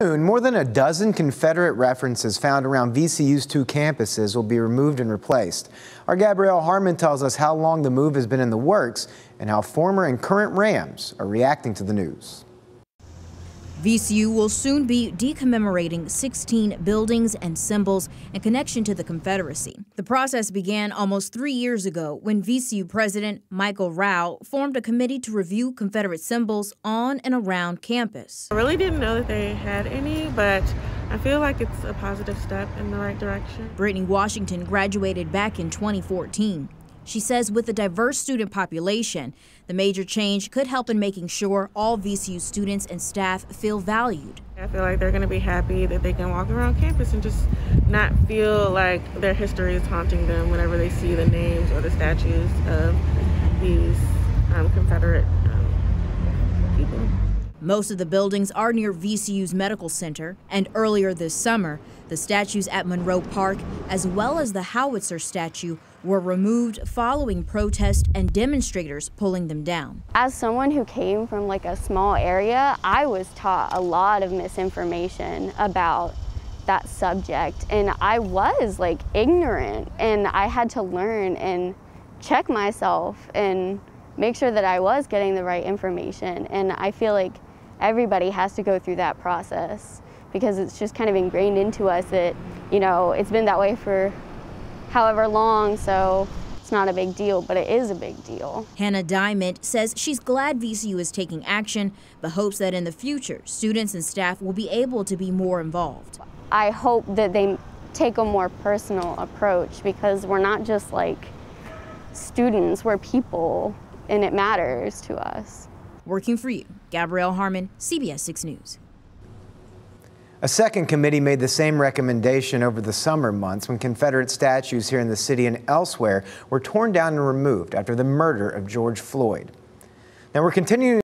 More than a dozen Confederate references found around VCU's two campuses will be removed and replaced. Our Gabrielle Harmon tells us how long the move has been in the works and how former and current Rams are reacting to the news. VCU will soon be de-commemorating 16 buildings and symbols in connection to the Confederacy. The process began almost 3 years ago when VCU President Michael Rao formed a committee to review Confederate symbols on and around campus. I really didn't know that they had any, but I feel like it's a positive step in the right direction. Brittany Washington graduated back in 2014. She says with a diverse student population, the major change could help in making sure all VCU students and staff feel valued. I feel like they're going to be happy that they can walk around campus and just not feel like their history is haunting them whenever they see the names or the statues of these Confederate people. Most of the buildings are near VCU's medical center, and earlier this summer, the statues at Monroe Park, as well as the Howitzer statue, were removed following protests and demonstrators pulling them down. As someone who came from like a small area, I was taught a lot of misinformation about that subject, and I was like ignorant, and I had to learn and check myself and make sure that I was getting the right information. And I feel like everybody has to go through that process because it's just kind of ingrained into us that, you know, it's been that way for however long, so it's not a big deal, but it is a big deal. Hannah Diamond says she's glad VCU is taking action, but hopes that in the future, students and staff will be able to be more involved. I hope that they take a more personal approach because we're not just like students, we're people, and it matters to us. Working for you, Gabrielle Harmon, CBS 6 News. A second committee made the same recommendation over the summer months when Confederate statues here in the city and elsewhere were torn down and removed after the murder of George Floyd. Now we're continuing